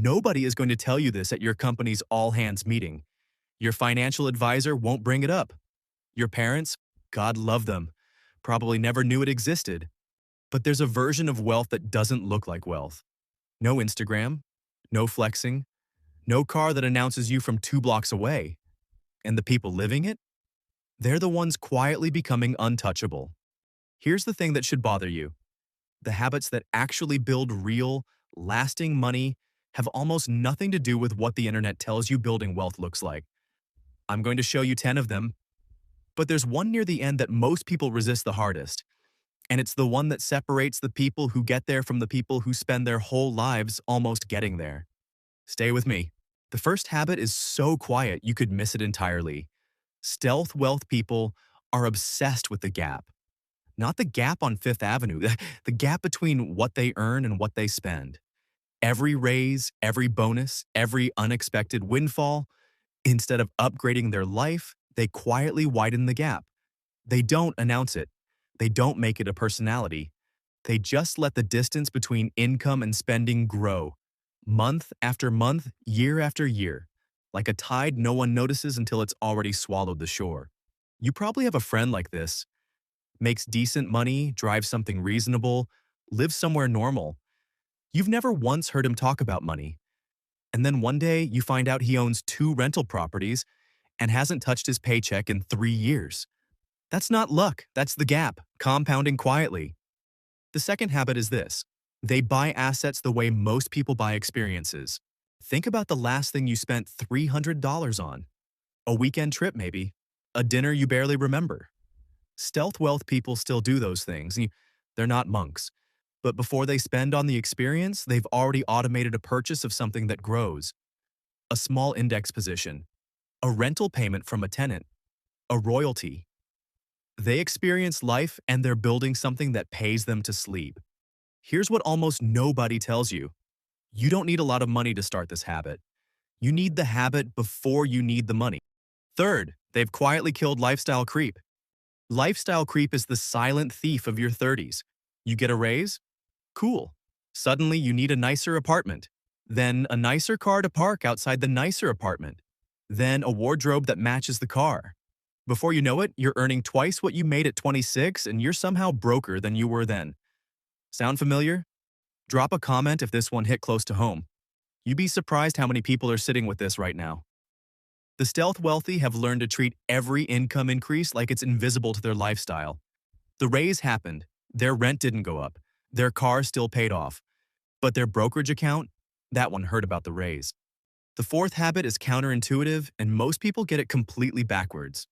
Nobody is going to tell you this at your company's all-hands meeting. Your financial advisor won't bring it up. Your parents, God love them, probably never knew it existed. But there's a version of wealth that doesn't look like wealth. No Instagram, no flexing, no car that announces you from 2 blocks away. And the people living it? They're the ones quietly becoming untouchable. Here's the thing that should bother you. The habits that actually build real, lasting money have almost nothing to do with what the internet tells you building wealth looks like. I'm going to show you 10 of them, but there's one near the end that most people resist the hardest. And it's the one that separates the people who get there from the people who spend their whole lives almost getting there. Stay with me. The first habit is so quiet you could miss it entirely. Stealth wealth people are obsessed with the gap. Not the gap on Fifth Avenue, the gap between what they earn and what they spend. Every raise, every bonus, every unexpected windfall, instead of upgrading their life, they quietly widen the gap. They don't announce it. They don't make it a personality. They just let the distance between income and spending grow, month after month, year after year, like a tide no one notices until it's already swallowed the shore. You probably have a friend like this. Makes decent money, drives something reasonable, lives somewhere normal. You've never once heard him talk about money. And then one day you find out he owns 2 rental properties and hasn't touched his paycheck in 3 years. That's not luck, that's the gap, compounding quietly. The second habit is this. They buy assets the way most people buy experiences. Think about the last thing you spent $300 on. A weekend trip maybe, a dinner you barely remember. Stealth wealth people still do those things. They're not monks. But before they spend on the experience, they've already automated a purchase of something that grows. A small index position, a rental payment from a tenant, a royalty. They experience life and they're building something that pays them to sleep. Here's what almost nobody tells you. You don't need a lot of money to start this habit. You need the habit before you need the money. Third, they've quietly killed lifestyle creep. Lifestyle creep is the silent thief of your 30s. You get a raise? Cool. Suddenly you need a nicer apartment. Then a nicer car to park outside the nicer apartment. Then a wardrobe that matches the car. Before you know it, you're earning twice what you made at 26 and you're somehow broker than you were then. Sound familiar? Drop a comment if this one hit close to home. You'd be surprised how many people are sitting with this right now. The stealth wealthy have learned to treat every income increase like it's invisible to their lifestyle. The raise happened, their rent didn't go up, their car still paid off. But their brokerage account, that one heard about the raise. The fourth habit is counterintuitive and most people get it completely backwards.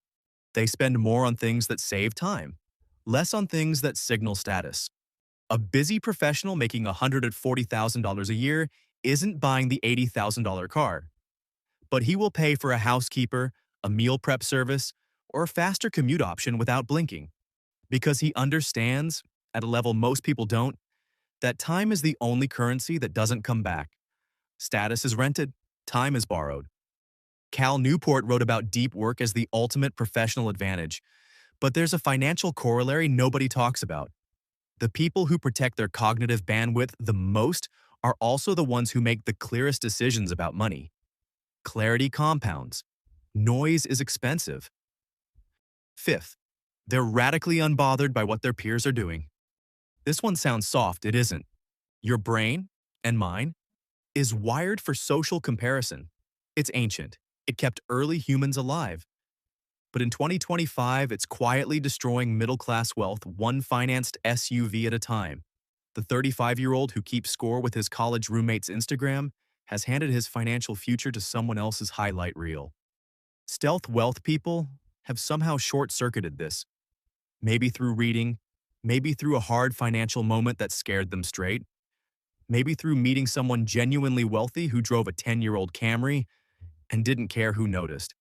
They spend more on things that save time, less on things that signal status. A busy professional making $140,000 a year isn't buying the $80,000 car. But he will pay for a housekeeper, a meal prep service, or a faster commute option without blinking. Because he understands, at a level most people don't, that time is the only currency that doesn't come back. Status is rented, time is borrowed. Cal Newport wrote about deep work as the ultimate professional advantage, but there's a financial corollary nobody talks about. The people who protect their cognitive bandwidth the most are also the ones who make the clearest decisions about money. Clarity compounds. Noise is expensive. Fifth, they're radically unbothered by what their peers are doing. This one sounds soft, it isn't. Your brain, and mine, is wired for social comparison. It's ancient. It kept early humans alive. But in 2025, it's quietly destroying middle-class wealth one financed SUV at a time. The 35-year-old who keeps score with his college roommate's Instagram has handed his financial future to someone else's highlight reel. Stealth wealth people have somehow short-circuited this. Maybe through reading, maybe through a hard financial moment that scared them straight, maybe through meeting someone genuinely wealthy who drove a 10-year-old Camry and didn't care who noticed.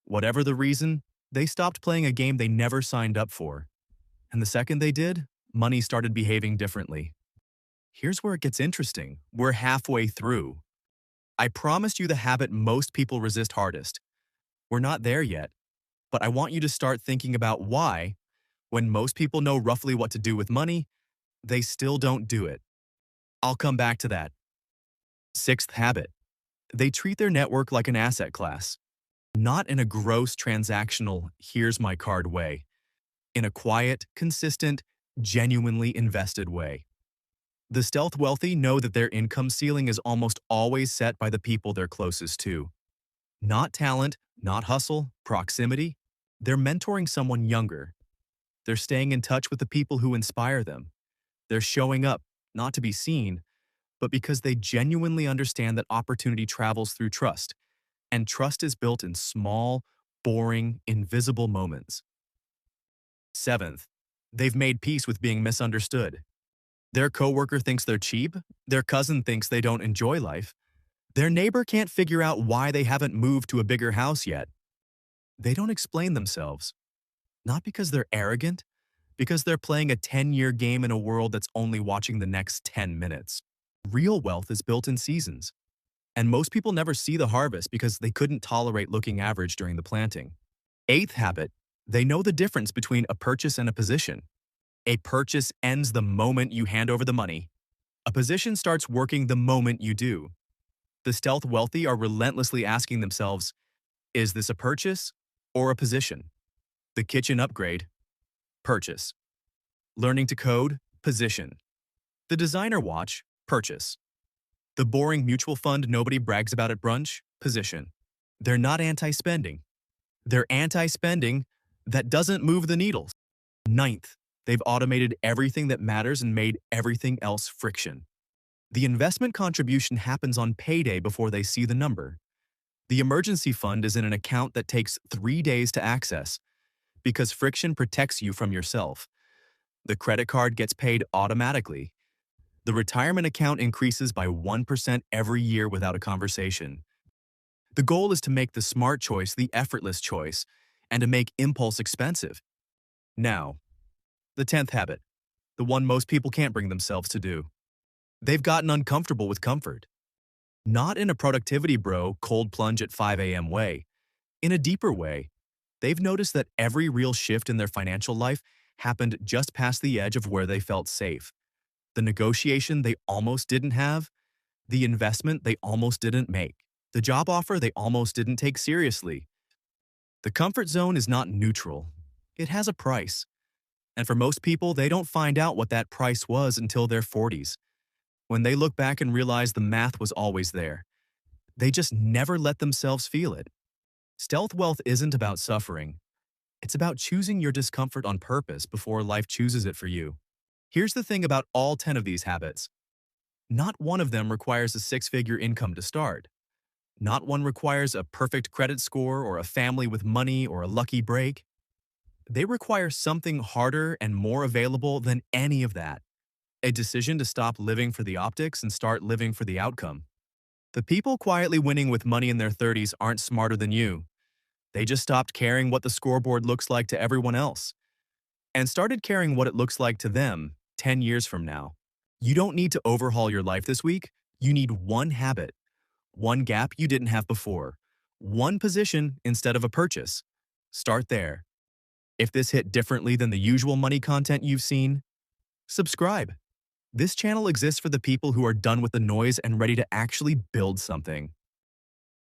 Whatever the reason, they stopped playing a game they never signed up for. And the second they did, money started behaving differently. Here's where it gets interesting. We're halfway through. I promised you the habit most people resist hardest. We're not there yet, but I want you to start thinking about why, when most people know roughly what to do with money, they still don't do it. I'll come back to that. Sixth habit, they treat their network like an asset class, not in a gross transactional, here's my card way, in a quiet, consistent, genuinely invested way. The stealth wealthy know that their income ceiling is almost always set by the people they're closest to. Not talent, not hustle, proximity. They're mentoring someone younger. They're staying in touch with the people who inspire them. They're showing up, not to be seen, but because they genuinely understand that opportunity travels through trust, and trust is built in small, boring, invisible moments. Seventh, they've made peace with being misunderstood. Their coworker thinks they're cheap, their cousin thinks they don't enjoy life, their neighbor can't figure out why they haven't moved to a bigger house yet. They don't explain themselves, not because they're arrogant, because they're playing a 10-year game in a world that's only watching the next 10 minutes. Real wealth is built in seasons, and most people never see the harvest because they couldn't tolerate looking average during the planting. Eighth habit, they know the difference between a purchase and a position. A purchase ends the moment you hand over the money. A position starts working the moment you do. The stealth wealthy are relentlessly asking themselves, is this a purchase or a position? The kitchen upgrade, purchase. Learning to code, position. The designer watch, purchase. The boring mutual fund nobody brags about at brunch, position. They're not anti-spending. They're anti-spending that doesn't move the needles. Ninth, they've automated everything that matters and made everything else friction. The investment contribution happens on payday before they see the number. The emergency fund is in an account that takes 3 days to access because friction protects you from yourself. The credit card gets paid automatically. The retirement account increases by 1% every year without a conversation. The goal is to make the smart choice the effortless choice and to make impulse expensive. Now, the 10th habit, the one most people can't bring themselves to do. They've gotten uncomfortable with comfort. Not in a productivity bro, cold plunge at 5 a.m. way. In a deeper way, they've noticed that every real shift in their financial life happened just past the edge of where they felt safe. The negotiation they almost didn't have, the investment they almost didn't make, the job offer they almost didn't take seriously. The comfort zone is not neutral. It has a price. And for most people, they don't find out what that price was until their 40s. When they look back and realize the math was always there. They just never let themselves feel it. Stealth wealth isn't about suffering. It's about choosing your discomfort on purpose before life chooses it for you. Here's the thing about all 10 of these habits. Not one of them requires a six-figure income to start. Not one requires a perfect credit score or a family with money or a lucky break. They require something harder and more available than any of that. A decision to stop living for the optics and start living for the outcome. The people quietly winning with money in their 30s aren't smarter than you. They just stopped caring what the scoreboard looks like to everyone else and started caring what it looks like to them 10 years from now. You don't need to overhaul your life this week. You need one habit, one gap you didn't have before, one position instead of a purchase. Start there. If this hit differently than the usual money content you've seen, subscribe. This channel exists for the people who are done with the noise and ready to actually build something.